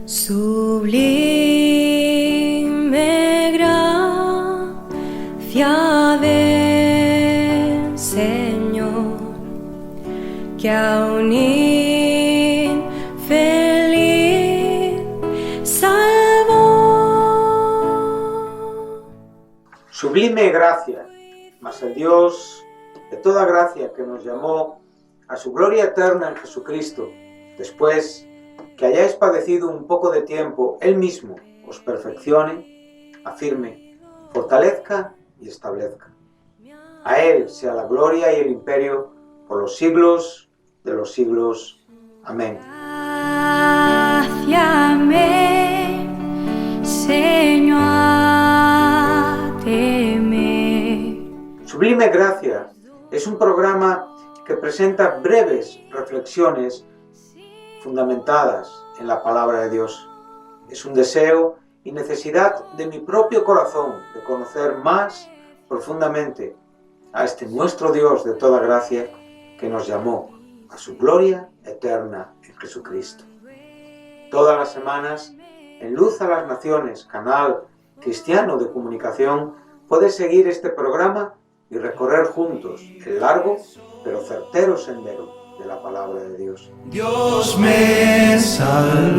Sublime gracia del Señor, que a un infeliz salvó. Sublime gracia, mas el Dios de toda gracia que nos llamó a su gloria eterna en Jesucristo, después que hayáis padecido un poco de tiempo, Él mismo os perfeccione, afirme, fortalezca y establezca. A Él sea la gloria y el imperio por los siglos de los siglos. Amén. Gracia me enseñó a temer. Sublime Gracia es un programa que presenta breves reflexiones fundamentadas en la palabra de Dios. Es un deseo y necesidad de mi propio corazón de conocer más profundamente a este nuestro Dios de toda gracia que nos llamó a su gloria eterna en Jesucristo. Todas las semanas, en Luz a las Naciones, canal cristiano de comunicación, puedes seguir este programa y recorrer juntos el largo pero certero sendero de la palabra de Dios. Dios me salvó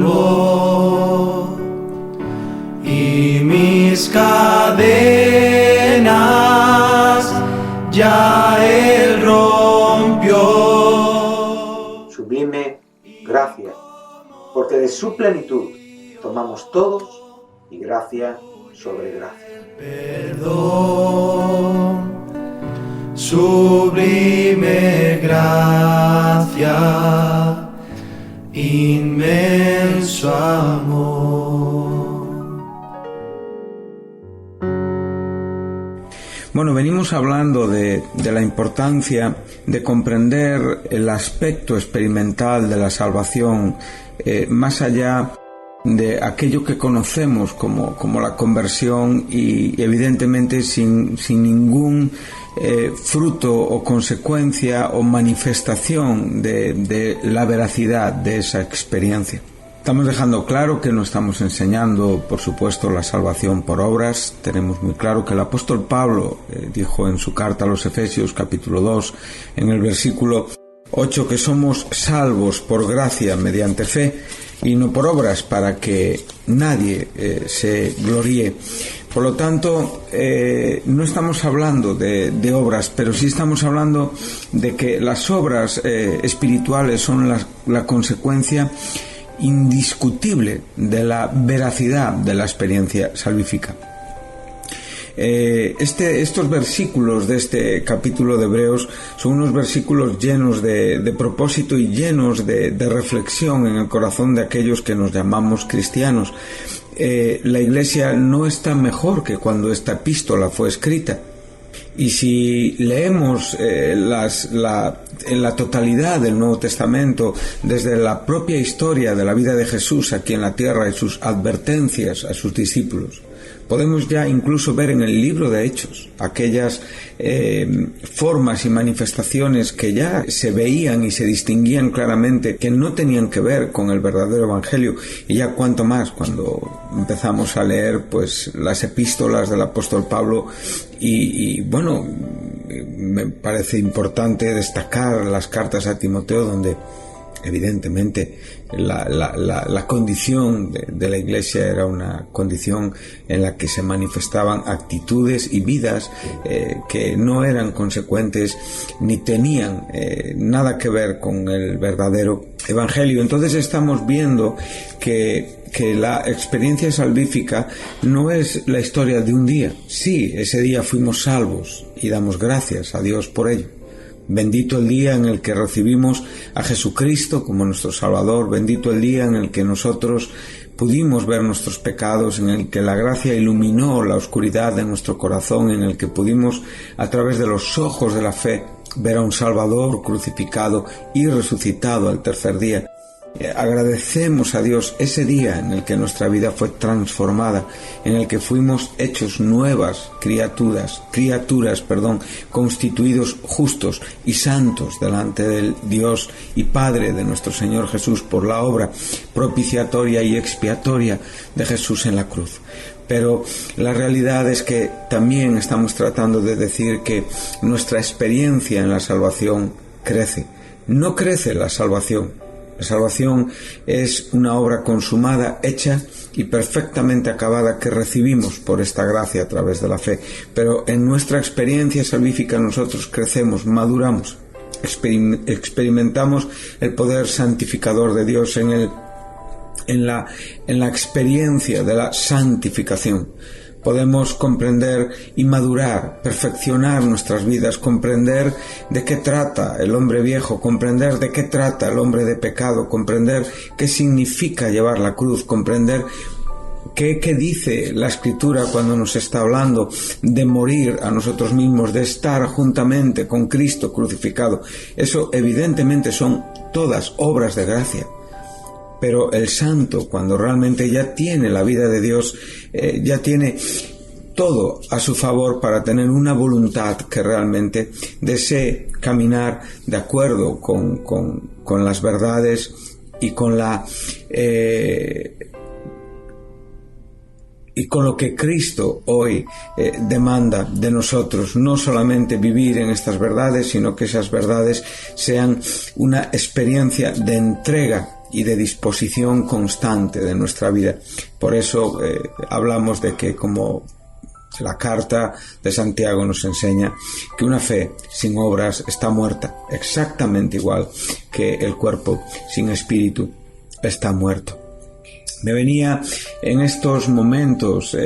y mis cadenas ya Él rompió. Sublime gracia, porque de su plenitud tomamos todos y gracia sobre gracia. Perdón, sublime gracia, inmenso amor. Bueno, venimos hablando de la importancia de comprender el aspecto experimental de la salvación, más allá de aquello que conocemos como la conversión y evidentemente sin ningún fruto o consecuencia o manifestación de la veracidad de esa experiencia. Estamos dejando claro que no estamos enseñando, por supuesto, la salvación por obras. Tenemos muy claro que el apóstol Pablo dijo en su carta a los Efesios, capítulo 2, en el versículo 8, que somos salvos por gracia mediante fe y no por obras, para que nadie se gloríe. Por lo tanto, no estamos hablando de obras, pero sí estamos hablando de que las obras espirituales son la consecuencia indiscutible de la veracidad de la experiencia salvífica. Estos versículos de este capítulo de Hebreos son unos versículos llenos de propósito y llenos de reflexión en el corazón de aquellos que nos llamamos cristianos. La Iglesia no está mejor que cuando esta epístola fue escrita. Y si leemos en la totalidad del Nuevo Testamento, desde la propia historia de la vida de Jesús aquí en la tierra y sus advertencias a sus discípulos, podemos ya incluso ver en el libro de Hechos aquellas formas y manifestaciones que ya se veían y se distinguían claramente que no tenían que ver con el verdadero evangelio, y ya cuanto más cuando empezamos a leer pues las epístolas del apóstol Pablo y bueno, me parece importante destacar las cartas a Timoteo, donde evidentemente la condición de la Iglesia era una condición en la que se manifestaban actitudes y vidas que no eran consecuentes ni tenían nada que ver con el verdadero evangelio. Entonces estamos viendo que la experiencia salvífica no es la historia de un día. Sí, ese día fuimos salvos y damos gracias a Dios por ello. Bendito el día en el que recibimos a Jesucristo como nuestro Salvador. Bendito el día en el que nosotros pudimos ver nuestros pecados, en el que la gracia iluminó la oscuridad de nuestro corazón, en el que pudimos, a través de los ojos de la fe, ver a un Salvador crucificado y resucitado al tercer día. agradecemos a Dios ese día en el que nuestra vida fue transformada, en el que fuimos hechos nuevas criaturas, constituidos justos y santos delante del Dios y Padre de nuestro Señor Jesús por la obra propiciatoria y expiatoria de Jesús en la cruz. Pero la realidad es que también estamos tratando de decir que nuestra experiencia en la salvación crece. No crece la salvación. La salvación es una obra consumada, hecha y perfectamente acabada que recibimos por esta gracia a través de la fe. Pero en nuestra experiencia salvífica nosotros crecemos, maduramos, experimentamos el poder santificador de Dios en la experiencia de la santificación. Podemos comprender y madurar, perfeccionar nuestras vidas, comprender de qué trata el hombre viejo, comprender de qué trata el hombre de pecado, comprender qué significa llevar la cruz, comprender qué dice la Escritura cuando nos está hablando de morir a nosotros mismos, de estar juntamente con Cristo crucificado. Eso evidentemente son todas obras de gracia. Pero el santo, cuando realmente ya tiene la vida de Dios, ya tiene todo a su favor para tener una voluntad que realmente desee caminar de acuerdo con las verdades y con lo que Cristo hoy demanda de nosotros. No solamente vivir en estas verdades, sino que esas verdades sean una experiencia de entrega y de disposición constante de nuestra vida. Por eso hablamos de que, como la carta de Santiago nos enseña, que una fe sin obras está muerta, exactamente igual que el cuerpo sin espíritu está muerto. Me venía en estos momentos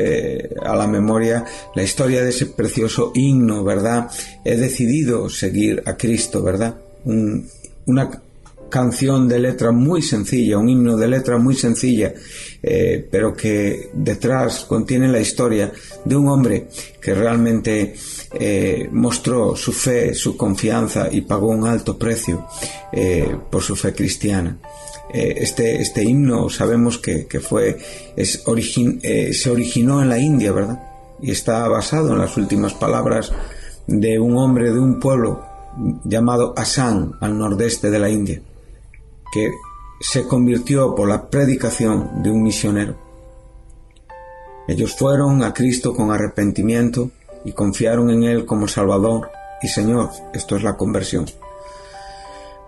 a la memoria la historia de ese precioso himno, ¿verdad? He decidido seguir a Cristo, ¿verdad? Una canción de letra muy sencilla, un himno de letra muy sencilla, pero que detrás contiene la historia de un hombre que realmente mostró su fe, su confianza y pagó un alto precio por su fe cristiana. Este himno sabemos que se originó en la India, ¿verdad? Y está basado en las últimas palabras de un hombre de un pueblo llamado Assam, al nordeste de la India, que se convirtió por la predicación de un misionero. Ellos fueron a Cristo con arrepentimiento y confiaron en Él como Salvador y Señor. Esto es la conversión.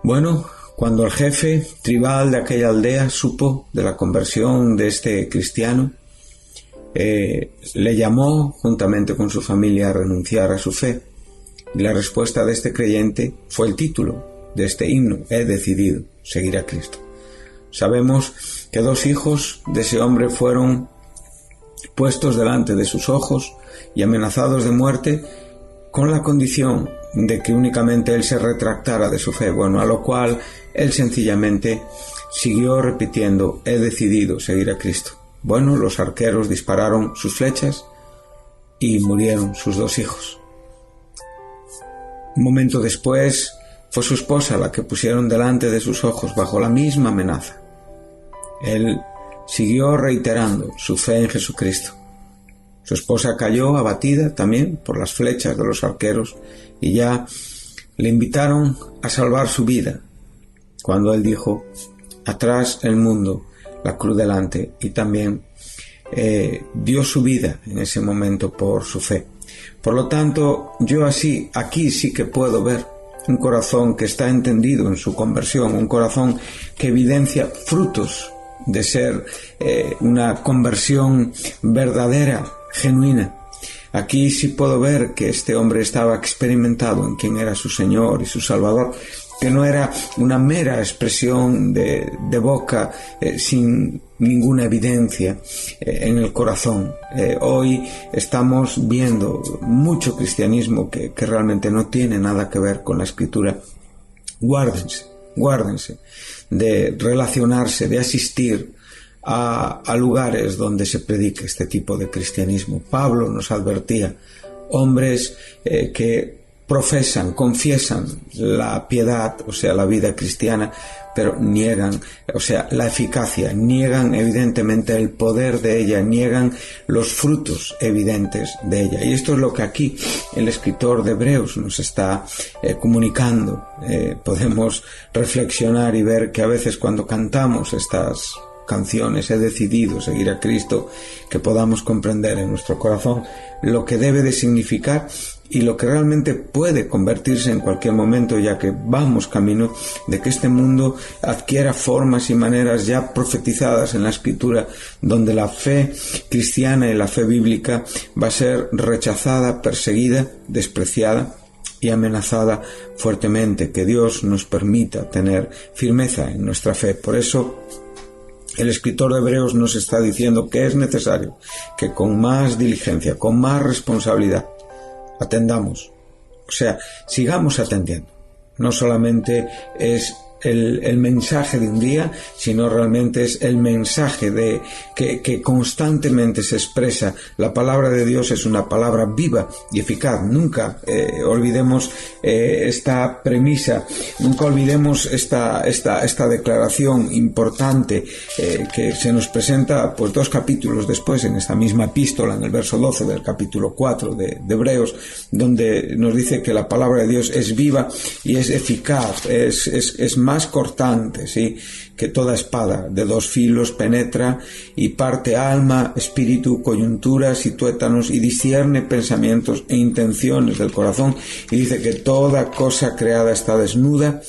Bueno, cuando el jefe tribal de aquella aldea supo de la conversión de este cristiano, le llamó juntamente con su familia a renunciar a su fe. Y la respuesta de este creyente fue el título de este himno: he decidido seguir a Cristo. Sabemos que 2 hijos de ese hombre fueron puestos delante de sus ojos y amenazados de muerte con la condición de que únicamente él se retractara de su fe. Bueno, a lo cual él sencillamente siguió repitiendo: he decidido seguir a Cristo. Bueno, los arqueros dispararon sus flechas y murieron sus 2 hijos. Un momento después fue su esposa la que pusieron delante de sus ojos bajo la misma amenaza. Él siguió reiterando su fe en Jesucristo. Su esposa cayó abatida también por las flechas de los arqueros y ya le invitaron a salvar su vida, cuando él dijo: atrás el mundo, la cruz delante, y también dio su vida en ese momento por su fe. Por lo tanto, yo aquí sí que puedo ver un corazón que está entendido en su conversión, un corazón que evidencia frutos de ser una conversión verdadera, genuina. Aquí sí puedo ver que este hombre estaba experimentado en quien era su Señor y su Salvador, que no era una mera expresión de boca sin ninguna evidencia en el corazón. Hoy estamos viendo mucho cristianismo que realmente no tiene nada que ver con la Escritura. Guárdense de relacionarse, de asistir a lugares donde se predica este tipo de cristianismo. Pablo nos advertía: hombres que profesan, confiesan la piedad, o sea, la vida cristiana, pero niegan, o sea, la eficacia, niegan evidentemente el poder de ella, niegan los frutos evidentes de ella. Y esto es lo que aquí el escritor de Hebreos nos está comunicando. Podemos reflexionar y ver que a veces cuando cantamos estas canciones, he decidido seguir a Cristo, que podamos comprender en nuestro corazón lo que debe de significar y lo que realmente puede convertirse en cualquier momento, ya que vamos camino de que este mundo adquiera formas y maneras ya profetizadas en la Escritura, donde la fe cristiana y la fe bíblica va a ser rechazada, perseguida, despreciada y amenazada fuertemente. Que Dios nos permita tener firmeza en nuestra fe. Por eso el escritor de Hebreos nos está diciendo que es necesario que con más diligencia, con más responsabilidad, atendamos, o sea, sigamos atendiendo. No solamente es el mensaje de un día, sino realmente es el mensaje de que constantemente se expresa. La palabra de Dios es una palabra viva y eficaz. Nunca olvidemos esta premisa, nunca olvidemos esta declaración importante que se nos presenta pues 2 capítulos después en esta misma epístola, en el verso 12 del capítulo 4 de Hebreos, donde nos dice que la palabra de Dios es viva y es eficaz, es más cortante, ¿sí?, que toda espada de 2 filos, penetra y parte alma, espíritu, coyunturas y tuétanos, y discierne pensamientos e intenciones del corazón, y dice que toda cosa creada está desnuda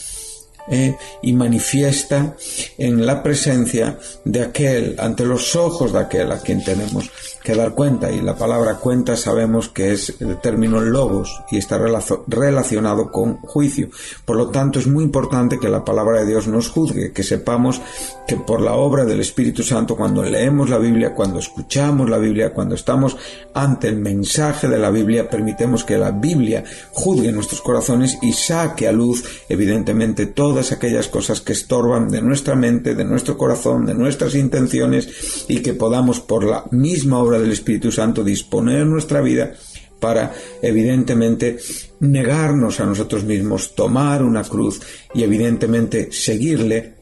y manifiesta en la presencia de aquel, ante los ojos de aquel a quien tenemos que dar cuenta. Y la palabra cuenta sabemos que es el término logos y está relacionado con juicio. Por lo tanto, es muy importante que la palabra de Dios nos juzgue, que sepamos que por la obra del Espíritu Santo, cuando leemos la Biblia, cuando escuchamos la Biblia, cuando estamos ante el mensaje de la Biblia, permitemos que la Biblia juzgue nuestros corazones y saque a luz, evidentemente, todas aquellas cosas que estorban de nuestra mente, de nuestro corazón, de nuestras intenciones, y que podamos, por la misma obra del Espíritu Santo, disponer nuestra vida para, evidentemente, negarnos a nosotros mismos, tomar una cruz y, evidentemente, seguirle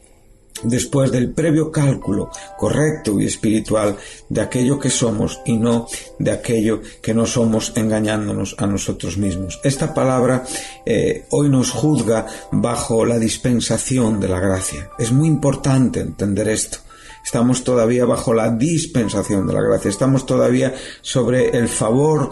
después del previo cálculo correcto y espiritual de aquello que somos y no de aquello que no somos, engañándonos a nosotros mismos. Esta palabra hoy nos juzga bajo la dispensación de la gracia. Es muy importante entender esto. Estamos todavía bajo la dispensación de la gracia, estamos todavía sobre el favor,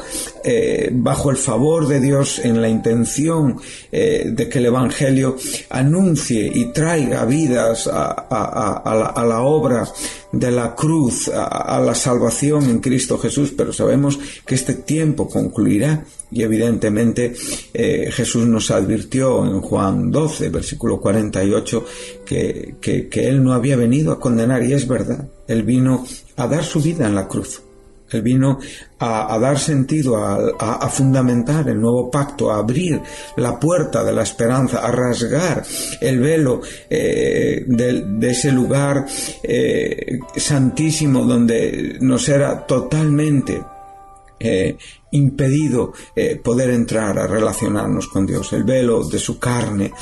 bajo el favor de Dios, en la intención de que el Evangelio anuncie y traiga vidas a la obra de la cruz, a la salvación en Cristo Jesús. Pero sabemos que este tiempo concluirá y evidentemente Jesús nos advirtió en Juan 12, versículo 48, que Él no había venido a condenar, y es verdad. Él vino a dar su vida en la cruz. Él vino a dar sentido, a fundamentar el nuevo pacto, a abrir la puerta de la esperanza, a rasgar el velo de ese lugar santísimo donde nos era totalmente impedido poder entrar a relacionarnos con Dios, el velo de su carne.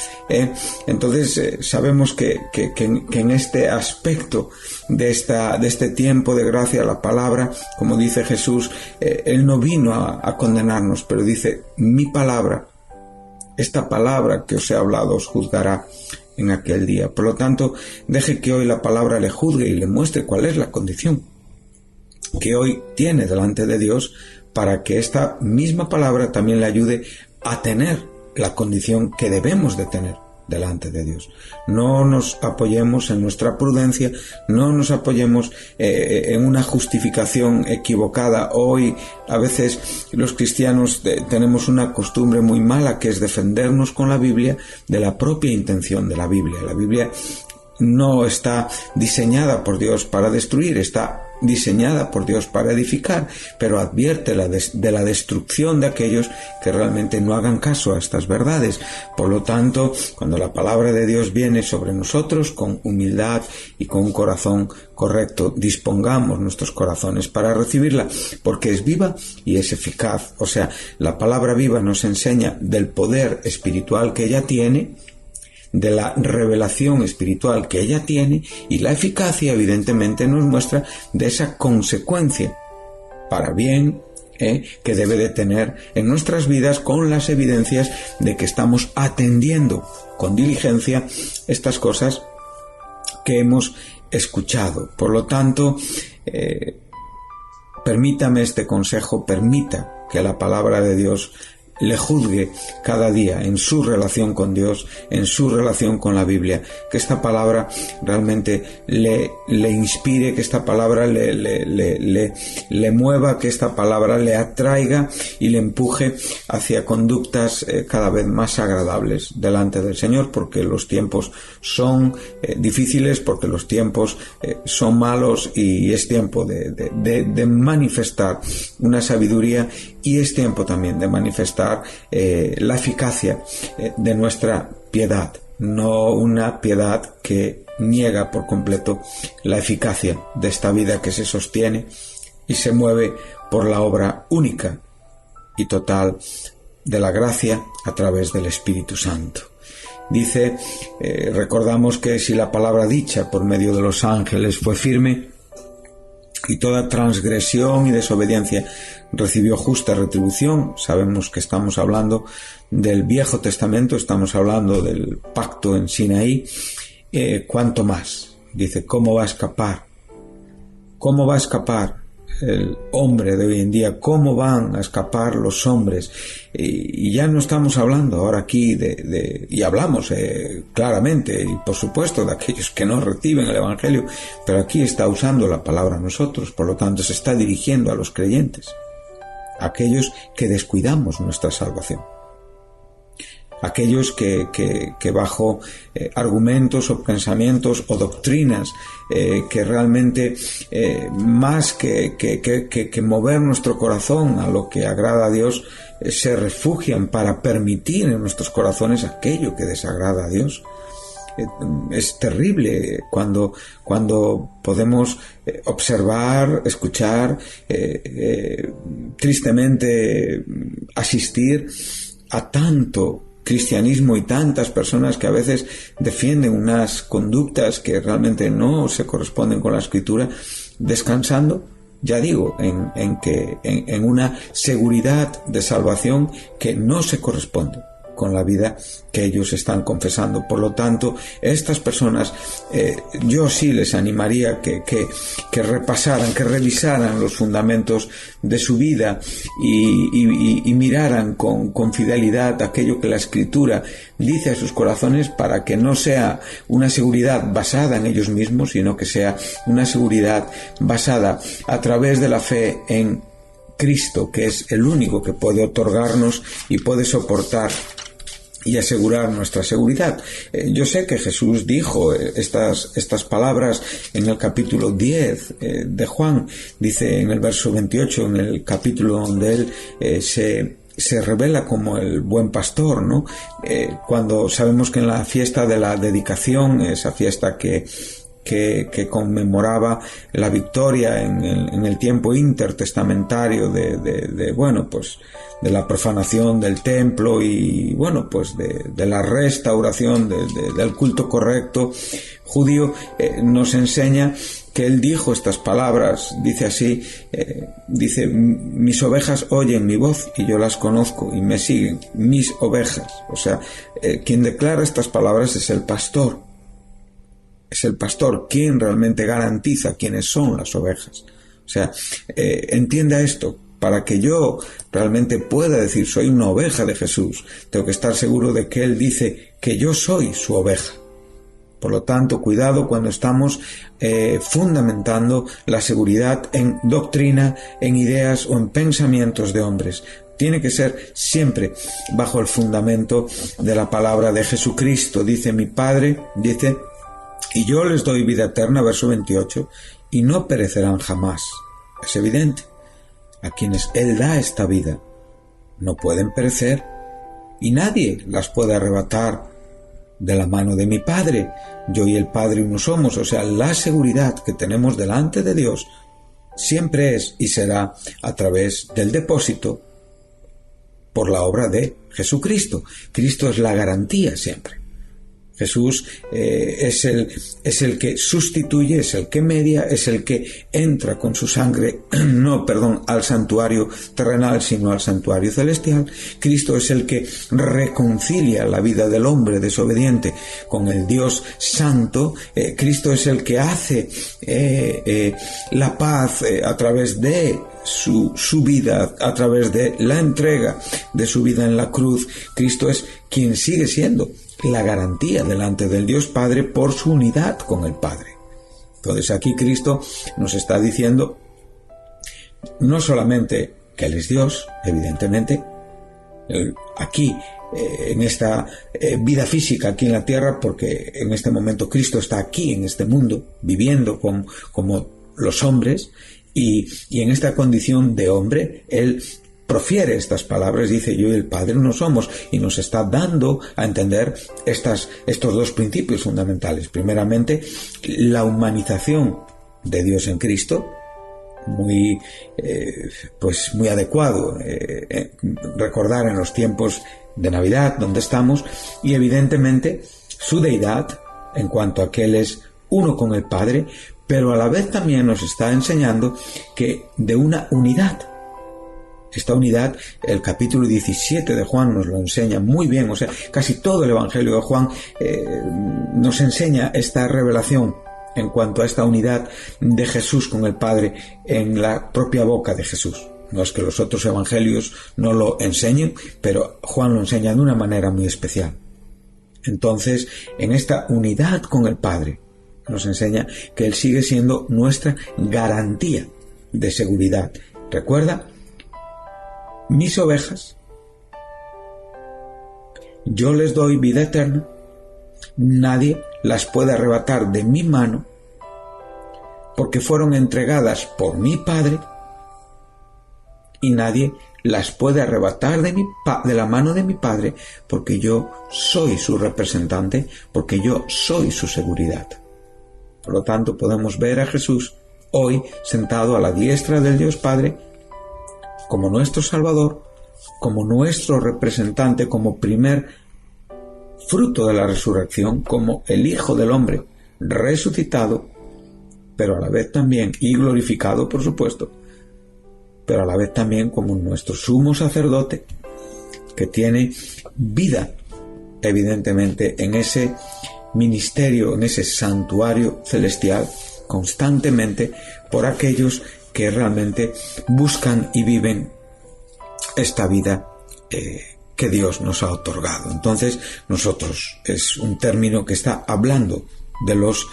Entonces sabemos que en este aspecto de este tiempo de gracia, la palabra, como dice Jesús, Él no vino a condenarnos, pero dice: mi palabra, esta palabra que os he hablado, os juzgará en aquel día. Por lo tanto, deje que hoy la palabra le juzgue y le muestre cuál es la condición que hoy tiene delante de Dios, para que esta misma palabra también le ayude a tener la condición que debemos de tener delante de Dios. No nos apoyemos en nuestra prudencia, no nos apoyemos en una justificación equivocada. Hoy a veces los cristianos tenemos una costumbre muy mala, que es defendernos con la Biblia de la propia intención de la Biblia. La Biblia no está diseñada por Dios para destruir, está diseñada por Dios para edificar, pero advierte de la destrucción de aquellos que realmente no hagan caso a estas verdades. Por lo tanto, cuando la palabra de Dios viene sobre nosotros, con humildad y con un corazón correcto, dispongamos nuestros corazones para recibirla, porque es viva y es eficaz. O sea, la palabra viva nos enseña del poder espiritual que ella tiene, de la revelación espiritual que ella tiene, y la eficacia evidentemente nos muestra de esa consecuencia para bien que debe de tener en nuestras vidas, con las evidencias de que estamos atendiendo con diligencia estas cosas que hemos escuchado. Por lo tanto, permítame este consejo, permita que la palabra de Dios le juzgue cada día en su relación con Dios, en su relación con la Biblia, que esta palabra realmente le inspire, que esta palabra le mueva, que esta palabra le atraiga y le empuje hacia conductas cada vez más agradables delante del Señor, porque los tiempos son difíciles, porque los tiempos son malos, y es tiempo de manifestar una sabiduría, y es tiempo también de manifestar la eficacia de nuestra piedad, no una piedad que niega por completo la eficacia de esta vida que se sostiene y se mueve por la obra única y total de la gracia a través del Espíritu Santo. Dice, recordamos que si la palabra dicha por medio de los ángeles fue firme, y toda transgresión y desobediencia recibió justa retribución, sabemos que estamos hablando del Viejo Testamento, estamos hablando del pacto en Sinaí, ¿cuánto más? Dice, ¿cómo va a escapar? ¿Cómo va a escapar el hombre de hoy en día? ¿Cómo van a escapar los hombres? Y ya no estamos hablando ahora aquí y hablamos claramente y por supuesto de aquellos que no reciben el Evangelio, pero aquí está usando la palabra nosotros, por lo tanto se está dirigiendo a los creyentes, a aquellos que descuidamos nuestra salvación, aquellos que bajo argumentos o pensamientos o doctrinas que realmente más que mover nuestro corazón a lo que agrada a Dios, se refugian para permitir en nuestros corazones aquello que desagrada a Dios. Es terrible cuando podemos observar, escuchar, tristemente asistir a tanto cristianismo y tantas personas que a veces defienden unas conductas que realmente no se corresponden con la Escritura, descansando, ya digo, en una seguridad de salvación que no se corresponde con la vida que ellos están confesando. Por lo tanto, estas personas, yo sí les animaría que repasaran, que revisaran los fundamentos de su vida y miraran con fidelidad aquello que la Escritura dice a sus corazones, para que no sea una seguridad basada en ellos mismos, sino que sea una seguridad basada a través de la fe en Cristo, que es el único que puede otorgarnos y puede soportar y asegurar nuestra seguridad. Yo sé que Jesús dijo estas palabras en el capítulo 10 de Juan. Dice en el verso 28, en el capítulo donde él se revela como el buen pastor, ¿no? Cuando sabemos que en la fiesta de la dedicación, esa fiesta que conmemoraba la victoria en el tiempo intertestamentario de la profanación del templo y de la restauración del culto correcto judío, nos enseña que él dijo estas palabras. Dice así, dice, mis ovejas oyen mi voz y yo las conozco y me siguen, mis ovejas. O sea, quien declara estas palabras es el pastor. Es el pastor quien realmente garantiza quiénes son las ovejas. O sea, entienda esto. Para que yo realmente pueda decir soy una oveja de Jesús, tengo que estar seguro de que Él dice que yo soy su oveja. Por lo tanto, cuidado cuando estamos fundamentando la seguridad en doctrina, en ideas o en pensamientos de hombres. Tiene que ser siempre bajo el fundamento de la palabra de Jesucristo. Dice mi Padre, dice, y yo les doy vida eterna, verso 28, y no perecerán jamás. Es evidente. A quienes Él da esta vida no pueden perecer y nadie las puede arrebatar de la mano de mi Padre. Yo y el Padre uno somos. O sea, la seguridad que tenemos delante de Dios siempre es y será a través del depósito por la obra de Jesucristo. Cristo es la garantía siempre. Jesús es el que sustituye, es el que media, es el que entra con su sangre, al santuario terrenal, sino al santuario celestial. Cristo es el que reconcilia la vida del hombre desobediente con el Dios santo. Cristo es el que hace la paz a través de su vida, a través de la entrega de su vida en la cruz. Cristo es quien sigue siendo la garantía delante del Dios Padre por su unidad con el Padre. Entonces aquí Cristo nos está diciendo no solamente que Él es Dios, evidentemente, aquí en esta vida física aquí en la tierra, porque en este momento Cristo está aquí en este mundo viviendo como los hombres, y en esta condición de hombre Él profiere estas palabras, dice: yo y el Padre uno somos, y nos está dando a entender estos dos principios fundamentales. Primeramente, la humanización de Dios en Cristo, muy adecuado recordar en los tiempos de Navidad donde estamos, y evidentemente su deidad en cuanto a que Él es uno con el Padre, pero a la vez también nos está enseñando que de una unidad. Esta unidad, el capítulo 17 de Juan nos lo enseña muy bien. O sea, casi todo el Evangelio de Juan nos enseña esta revelación en cuanto a esta unidad de Jesús con el Padre en la propia boca de Jesús. No es que los otros evangelios no lo enseñen, pero Juan lo enseña de una manera muy especial. Entonces, en esta unidad con el Padre, nos enseña que Él sigue siendo nuestra garantía de seguridad. Recuerda: mis ovejas, yo les doy vida eterna, nadie las puede arrebatar de mi mano, porque fueron entregadas por mi Padre, y nadie las puede arrebatar de la mano de mi Padre, porque yo soy su representante, porque yo soy su seguridad. Por lo tanto, podemos ver a Jesús hoy sentado a la diestra del Dios Padre, como nuestro Salvador, como nuestro representante, como primer fruto de la resurrección, como el Hijo del Hombre resucitado, pero a la vez también, y glorificado por supuesto, pero a la vez también como nuestro sumo sacerdote, que tiene vida, evidentemente, en ese ministerio, en ese santuario celestial, constantemente por aquellos que realmente buscan y viven esta vida que Dios nos ha otorgado. Entonces, nosotros, es un término que está hablando de los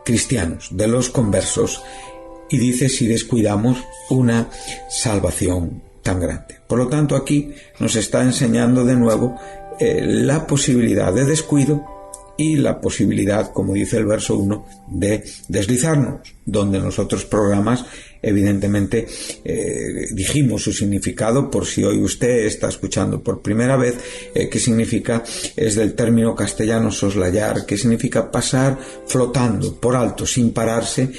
cristianos, de los conversos, y dice: si descuidamos una salvación tan grande. Por lo tanto, aquí nos está enseñando de nuevo la posibilidad de descuido y la posibilidad, como dice el verso 1, de deslizarnos, donde en los otros programas evidentemente dijimos su significado. Por si hoy usted está escuchando por primera vez, ¿qué significa? Es del término castellano soslayar, que significa pasar flotando por alto, sin pararse,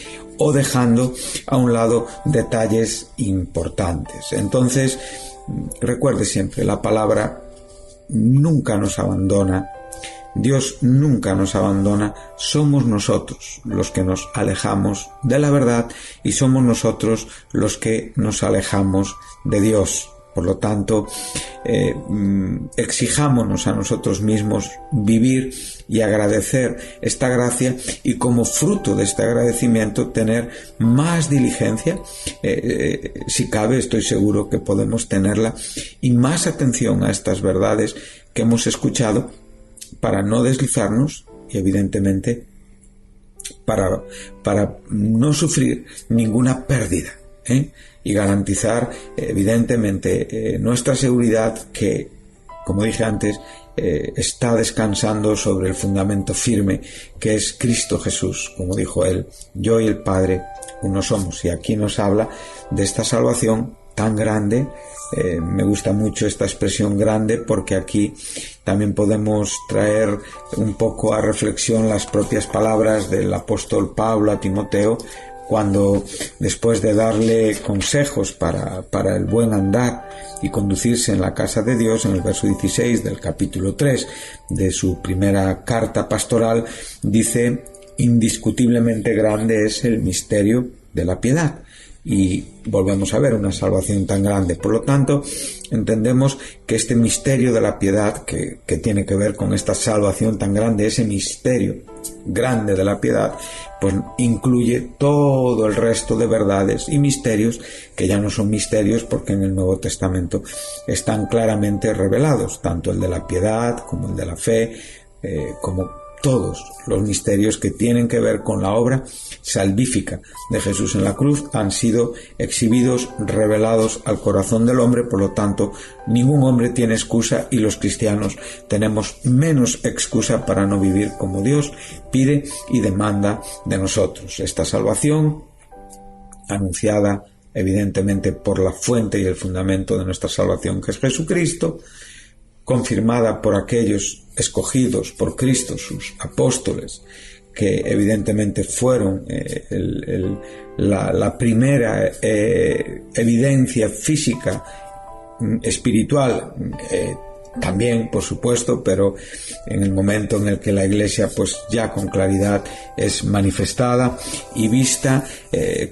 o dejando a un lado detalles importantes. Entonces, recuerde siempre, la palabra nunca nos abandona. Dios nunca nos abandona. Somos nosotros los que nos alejamos de la verdad, y somos nosotros los que nos alejamos de Dios. Por lo tanto, exijámonos a nosotros mismos vivir y agradecer esta gracia, y como fruto de este agradecimiento tener más diligencia, si cabe, estoy seguro que podemos tenerla, y más atención a estas verdades que hemos escuchado, para no deslizarnos y evidentemente para no sufrir ninguna pérdida, y garantizar evidentemente nuestra seguridad, que como dije antes, está descansando sobre el fundamento firme que es Cristo Jesús. Como dijo él, yo y el Padre uno somos. Y aquí nos habla de esta salvación tan grande. Me gusta mucho esta expresión grande, porque aquí también podemos traer un poco a reflexión las propias palabras del apóstol Pablo a Timoteo, cuando, después de darle consejos para el buen andar y conducirse en la casa de Dios, en el verso 16 del capítulo 3 de su primera carta pastoral, dice: indiscutiblemente grande es el misterio de la piedad. Y volvemos a ver una salvación tan grande. Por lo tanto, entendemos que este misterio de la piedad, que tiene que ver con esta salvación tan grande, ese misterio grande de la piedad, pues incluye todo el resto de verdades y misterios que ya no son misterios, porque en el Nuevo Testamento están claramente revelados, tanto el de la piedad como el de la fe, como todos los misterios que tienen que ver con la obra salvífica de Jesús en la cruz han sido exhibidos, revelados al corazón del hombre. Por lo tanto, ningún hombre tiene excusa, y los cristianos tenemos menos excusa para no vivir como Dios pide y demanda de nosotros. Esta salvación, anunciada evidentemente por la fuente y el fundamento de nuestra salvación, que es Jesucristo, confirmada por aquellos escogidos por Cristo, sus apóstoles, que evidentemente fueron la primera evidencia física, espiritual, también, por supuesto, pero en el momento en el que la Iglesia pues ya con claridad es manifestada y vista,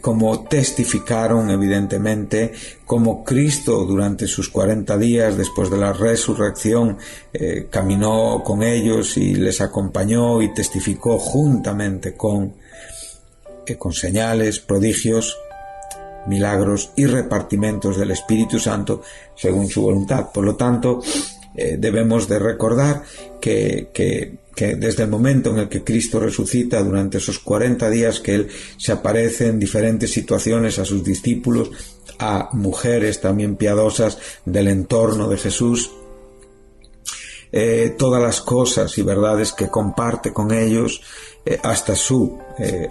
como testificaron evidentemente, como Cristo durante sus 40 días después de la resurrección caminó con ellos y les acompañó y testificó juntamente con señales, prodigios, milagros y repartimientos del Espíritu Santo según su voluntad. Por lo tanto, debemos de recordar que desde el momento en el que Cristo resucita, durante esos 40 días que Él se aparece en diferentes situaciones a sus discípulos, a mujeres también piadosas del entorno de Jesús, todas las cosas y verdades que comparte con ellos, hasta su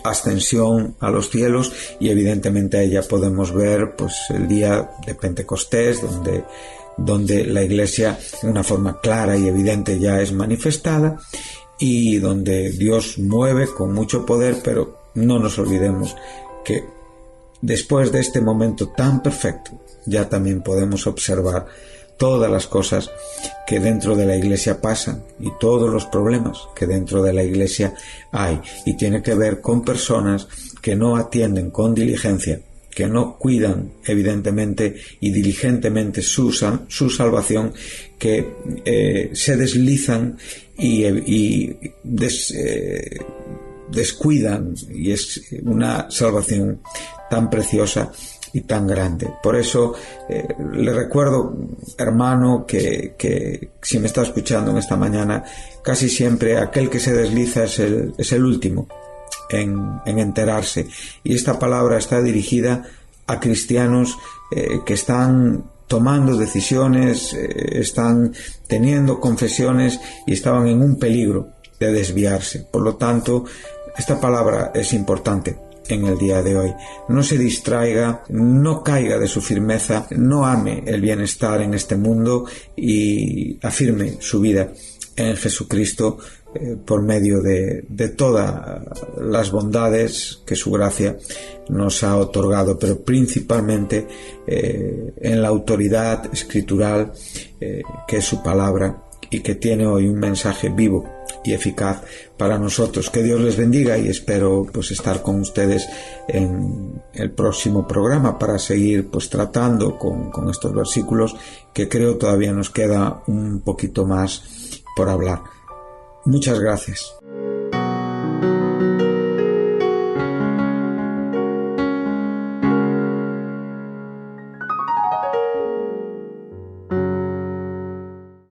ascensión a los cielos, y evidentemente a ella podemos ver pues el día de Pentecostés, donde la Iglesia de una forma clara y evidente ya es manifestada, y donde Dios mueve con mucho poder. Pero no nos olvidemos que después de este momento tan perfecto ya también podemos observar todas las cosas que dentro de la Iglesia pasan y todos los problemas que dentro de la Iglesia hay, y tiene que ver con personas que no atienden con diligencia, que no cuidan evidentemente y diligentemente su salvación, que se deslizan y descuidan, y es una salvación tan preciosa y tan grande. Por eso le recuerdo, hermano, que si me está escuchando en esta mañana, casi siempre aquel que se desliza es el último en enterarse, y esta palabra está dirigida a cristianos que están tomando decisiones, están teniendo confesiones y estaban en un peligro de desviarse. Por lo tanto, esta palabra es importante en el día de hoy. No se distraiga, no caiga de su firmeza, no ame el bienestar en este mundo y afirme su vida en Jesucristo por medio de todas las bondades que su gracia nos ha otorgado, pero principalmente en la autoridad escritural que es su palabra, y que tiene hoy un mensaje vivo y eficaz para nosotros. Que Dios les bendiga, y espero pues estar con ustedes en el próximo programa para seguir pues tratando con estos versículos, que creo todavía nos queda un poquito más por hablar. Muchas gracias.